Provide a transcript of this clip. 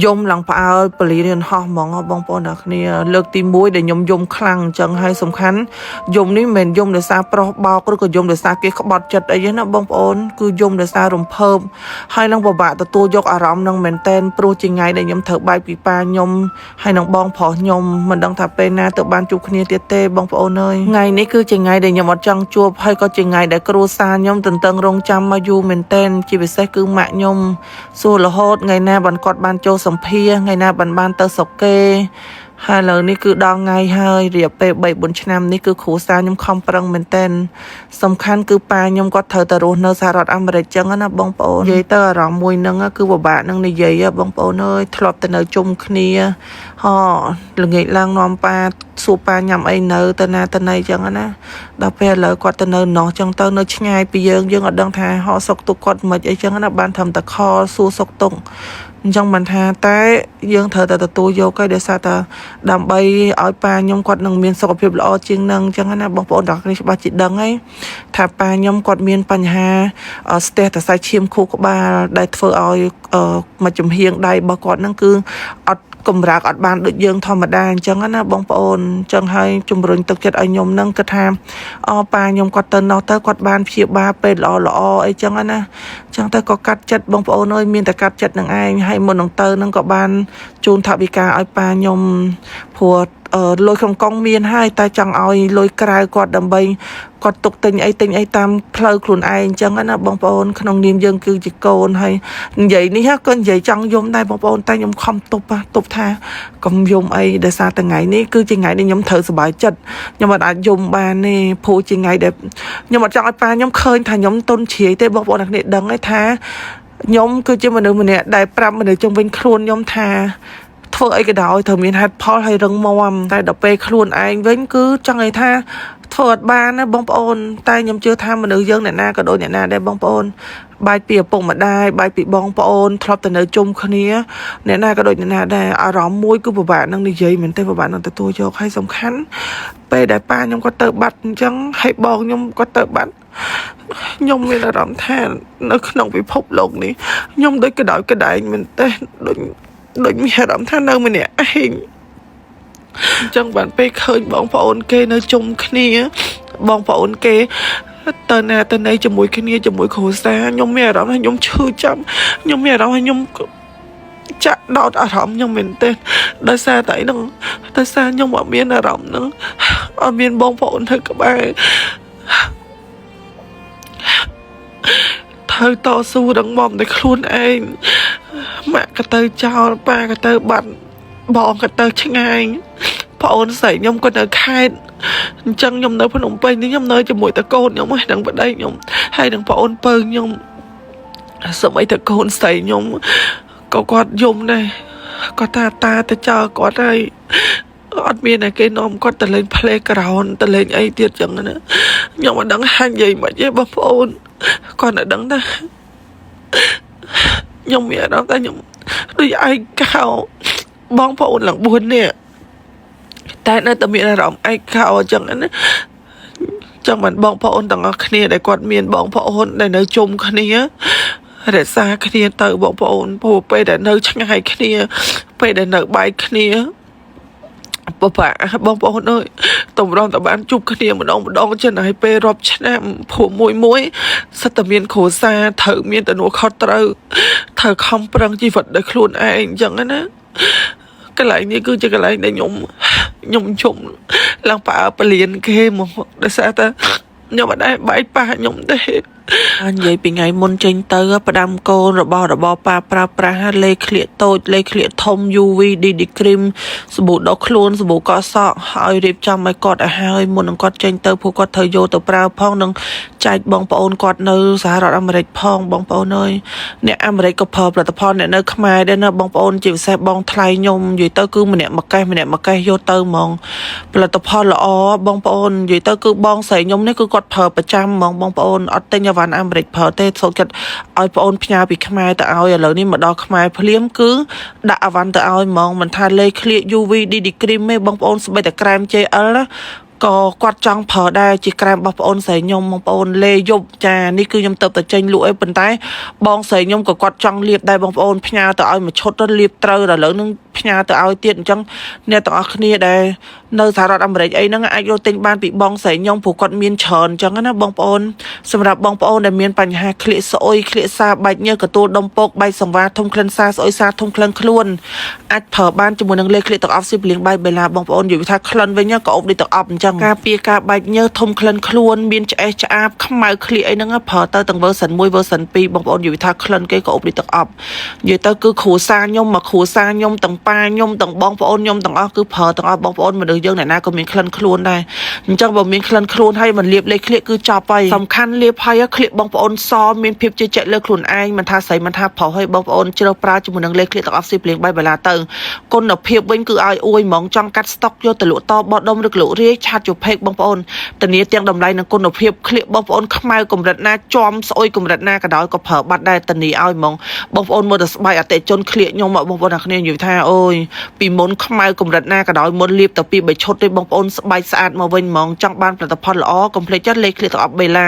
យំឡើងផ្អើលពលារៀនហោះហ្មងបងប្អូនអ្នកគ្នាលើកទី1ដែលខ្ញុំយំខ្លាំងអញ្ចឹងហើយសំខាន់យំនេះមិនមែនយំដោយសារប្រុសបោកឬក៏យំដោយសារគេក្បត់ចិត្តអីទេណាបងប្អូនគឺយំដោយសាររំភើបហើយនឹងពិបាកទទួលយកអារម្មណ៍នឹងមែនតែនព្រោះជាថ្ងៃដែលខ្ញុំត្រូវបែកពីប៉ាខ្ញុំហើយនឹងបងប្រុសខ្ញុំមិនដឹងថាពេលណាទៅបានជួបគ្នាទៀតទេបងប្អូនអើយថ្ងៃនេះគឺជាថ្ងៃដែលខ្ញុំអត់ចង់ជួបហើយក៏ជាថ្ងៃដែលគ្រួសារខ្ញុំទន្ទឹងរង់ចាំមកយូរមែនតែនជាពិសេសគឺម៉ាក់ខ្ញុំសួររហូតថ្ងៃណាបានគាត់បានចូលសម្ភារថ្ងៃណាបានទៅស្រុកគេហើយឥឡូវនេះគឺដល់ថ្ងៃហើយរយៈពេល3-4ឆ្នាំនេះគឺគ្រួសារខ្ញុំខំប្រឹងមែនតែនសំខាន់គឺប៉ាខ្ញុំគាត់ត្រូវទៅរស់នៅសហរដ្ឋអាមេរិកចឹងណាបងប្អូននិយាយទៅអារម្មណ៍មួយហ្នឹងគឺពិបាកនឹងនិយាយបងប្អូនអើយធ្លាប់ទៅនៅជុំគ្នាល្ងាចឡើងនាំប៉ាសួរប៉ាញ៉ាំអីនៅទៅណាទៅណីចឹងណាដល់ពេលឥឡូវគាត់ទៅនៅណោះចឹងទៅនៅឆ្ងាយពីយើងអត់ដឹងថាហោសុកទុកគាត់មិនអីចឹងណាបានធ្វើតែខលសួរសុកទុកអញ្ចឹងមិនថាតែយើងត្រូវតែទទួលយកឲ្យដោយសារតែដើម្បីឲ្យប៉ាខ្ញុំគាត់នឹងមានសុខភាពល្អជាងនឹងអញ្ចឹងណាបងប្អូនទាំងគ្នាច្បាស់ជាដឹងហើយថាប៉ាខ្ញុំគាត់មានបញ្ហាស្ទះសរសៃឈាមខួរក្បាលដែលធ្វើឲ្យមួយចំហៀងដៃរបស់គាត់ហ្នឹងគឺអត់កម្រើកអត់បានដូចយើងធម្មតាអញ្ចឹងណាបងប្អូនអញ្ចឹងហើយជំរុញទឹកចិត្តឲ្យខ្ញុំហ្នឹងគិតថាប៉ាខ្ញុំគាត់ទៅនោះទៅគាត់បានព្យាបាលពេលល្អអីចឹងណាអញ្ចឹងទៅក៏កាត់ចិត្តបងប្អូនអើយមានតែកាត់ចិត្តនឹងឯងហើយមុននឹងទៅហ្នឹងក៏បានជូនថវិកាឲ្យប៉ាខ្ញុំព្រោះលុយក្នុងកង់មានហើយតែចង់ឲ្យលុយក្រៅគាត់ដើម្បីគាត់ទុកទិញអីតាមផ្លូវខ្លួនឯងអញ្ចឹងណាបងប្អូនក្នុងនាមយើងគឺជាកូនហើយនិយាយនេះក៏និយាយចង់យំដែរបងប្អូនតែខ្ញុំខំទប់ថាកុំយំអីដោយសារថ្ងៃនេះគឺជាថ្ងៃដែលខ្ញុំត្រូវសុបាយចិត្តខ្ញុំអត់អាចយំបានទេព្រោះជាថ្ងៃដែលខ្ញុំអត់ចង់ឲ្យប៉ាខ្ញុំឃើញថាខ្ញុំទុនជ្រាយទេបងប្អូនអ្នកនេះដឹងហើយថាខ្ញុំគឺជាមនុស្សម្នាក់ដែលប្រាប់មនុស្សជុំវិញខ្លួនខ្ញុំថាធ្វើអីក៏ដោយត្រូវមានហេតុផលហើយរឹងមាំតែដល់ពេលខ្លួនឯងវិញគឺចង់ឲ្យថាធ្វើអត់បានណាបងប្អូនតែខ្ញុំជឿថាមនុស្សយើងអ្នកណាក៏ដូចអ្នកណាដែរបងប្អូនបែកពីឪពុកម្ដាយបែកពីបងប្អូនធ្លាប់តែនៅជុំគ្នាអ្នកណាក៏ដូចអ្នកណាដែរអារម្មណ៍មួយគឺពិបាកនឹងនិយាយមែនទេពិបាកនឹងទទួលយកហើយសំខាន់ពេលដែលប៉ាខ្ញុំគាត់ទៅបាត់អញ្ចឹងហើយបងខ្ញុំគាត់ទៅបាត់ខ្ញុំមានអារម្មណ៍ថានៅក្នុងពិភពលោកនេះខ្ញុំដូចក្តៅក្តែងមែនទេដូចមានអារម្មណ៍ថានៅម្នាក់ឯងអញ្ចឹងបានពេលឃើញបងប្អូនគេនៅជុំគ្នាបងប្អូនគេទៅណាទៅណីជាមួយគ្នាជាមួយគ្រួសារខ្ញុំមានអារម្មណ៍ថាខ្ញុំឈឺចាប់ខ្ញុំមានអារម្មណ៍ថាខ្ញុំចាក់ដោតអារម្មណ៍ខ្ញុំមែនទេដោយសារតែហ្នឹងដោយសារខ្ញុំអត់មានអារម្មណ៍ហ្នឹងអត់មានបងប្អូននៅក្បែរត្រូវតស៊ូដល់មកតែខ្លួនឯងម៉ាក់ក៏ទៅចោលប៉ាក៏ទៅបាត់បងក៏ទៅឆ្ងាយប្អូនស្រីខ្ញុំក៏នៅខេត្តអញ្ចឹងខ្ញុំនៅភ្នំពេញនេះខ្ញុំនៅជាមួយតកូនខ្ញុំហើយនឹងប្តីខ្ញុំហើយនឹងប្អូនពៅខ្ញុំសម័យតកូនស្រីខ្ញុំក៏គាត់យំដែរគាត់ថាតាទៅចោលគាត់ហើយអត់មានតែគេនាំគាត់ទៅលេង playground ទៅលេងអីទៀតចឹងណាខ្ញុំមិនដឹងហាញនិយាយមិនទេបងប្អូនគាត់តែដឹងថាខ្ញុំមានអារម្មណ៍ថាខ្ញុំដូចឯកោបងប្អូនឡើង4នាក់តែនៅតែមានអារម្មណ៍ឯកោអញ្ចឹងណាចឹងមិនបងប្អូនទាំងអស់គ្នាដែលគាត់មានបងប្អូនដែលនៅជុំគ្នារក្សាគ្នាទៅបងប្អូនព្រោះពេលដែលនៅឆ្ងាយគ្នាពេលដែលនៅបែកគ្នាបបាបងប្អូនអើយតម្រុំតបានជួបគ្នាម្ដងចឹងហើយពេលរាប់ឆ្នាំព្រោះមួយសិតតែមានគ្រួសារត្រូវមានទំនួលខុសត្រូវខំប្រឹងជីវិតដោយខ្លួនឯងអញ្ចឹងណាកន្លែងនេះគឺជាកន្លែងដែលខ្ញុំជុំឡើងផ្អើពលានគេមកដោយសារតែខ្ញុំអត់ដែរបែកប៉ាខ្ញុំទេនិយាយពីថ្ងៃមុនចេញទៅផ្ដាំកូនរបស់ប៉ាប្រើប្រាស់លេខក្លៀកតូចលេខក្លៀកធំ UV DD cream សាប៊ូដុសខ្លួនសាប៊ូកក់សក់ហើយរៀបចំឲ្យគាត់ឲ្យហើយមុននឹងគាត់ចេញទៅព្រោះគាត់ត្រូវយកទៅប្រើផងនឹងចែកបងប្អូនគាត់នៅសហរដ្ឋអាមេរិកផងបងប្អូនអើយអ្នកអាមេរិកក៏ប្រើផលិតផលអ្នកនៅខ្មែរដែរណាបងប្អូនជាពិសេសបងថ្លៃខ្ញុំនិយាយទៅគឺម្នាក់មួយកេះយកទៅហ្មងផលិតផលល្អបងប្អូននិយាយទៅគឺបងស្រីខ្ញុំនេះគឺគាត់ប្រើប្រចាំហ្មងបងប្អូនអត់ទិញអាវ៉ាន់អាមេរិកប្រើទេសូមចិត្តឲ្យបងអូនផ្ញើពីខ្មែរទៅឲ្យឥឡូវនេះមកដល់ខ្មែរភ្លាមគឺដាក់អាវ៉ាន់ទៅឲ្យហ្មងមិនថាលេខក្លៀក UV DD cream ទេបងប្អូនស្បែកតែក្រែម JL ណា ก็กวาดจังเผอได้จีแกรมบปอนใส่ยมบปอนเลยยบจ้านี่คือยมเติบแต่เจนลุยเป็นไตบองใส่ยมกับกวาดจังเรียบได้บปอนพญาแต่เอามาชดเรียบเตอร์แต่เหลือนึงพญาแต่เอาเตี้ยนจังเนี่ยต่างគ្នាได้ในสหรัฐอเมริกไอ้นั่งไอ้โรติงบ้านปีบองใส่ยมผูกกอดมีนเฉินจังนะบองปอนสำหรับบองปอนได้มีนปัญหาเคลียสอยเคลียซาใบเนื้อกระตูดมปกใบสังวาทมคลันซาสอยซาทมคลันคล้วนอัดเผอบ้านจมูกนังเล็กเคลียตอกอัพสิบเลี้ยงใบเวลาบองปอนอยู่วิธีคลันไว้เนื้อกอบได้ตอกอัพจังกาปีกาใบเนื้อทมคลันคล้วนมีนจะเอชอาบขมายเคลียไอ้นั่งเผอเตอร์ตั้งเวอร์สันมวยเวอร์สันปีบองปอนอยู่วิธีคลันก็อบได้ตอกอัพอยู่เตอร์คือขู่ซายมมาขู่ซายมตั้งปายมตั้งบองปอนยมตั้งอ้อคือเผอตั้งอ้อบองปอนมาดูยังไหนหน้าก็มีคลันคล้วนได้จังบอกมีคลันคล้วนให้มันเรียบเลยเคลียคือจ่อไปสำคัญเรียบพายเคลียบองปอนซ้อมมีเพียบเจเลือกคลุนไอมันทาใส่มันทาเผาให้บองปอนเจริญปลาจมูกนังเล็กเคลียตอกอัพสิบเลี้ยงใบเวลาเติงคนเพียบเว้นคือไออวยมองจังกัดสต็อกโยตะลุตอบอดดมรึกหลุเรียกชาจุเพกบองปอนแต่นี้เตียงดำไรนังคนเพียบเคลียบองปอนขมายกลมรัดหน้าจอมสอยกลมรัดหน้ากระดอยก็เผาบัดได้แต่นี้ไอมองบองปอนมัวแต่สบายแต่จนเคลียยมบองปอนนักเรียนอยู่ท่าโอ้ยปีมนขมายกลมรัดหน้ากระดอยมนเรียบแต่ปีใบชดด้วยบองปอนสบายสะอาดมาเว้นมองจังบ้านปลาตะพอนล้อคอมเพล็กจัดเล็กเคลียตอกอัพเวลา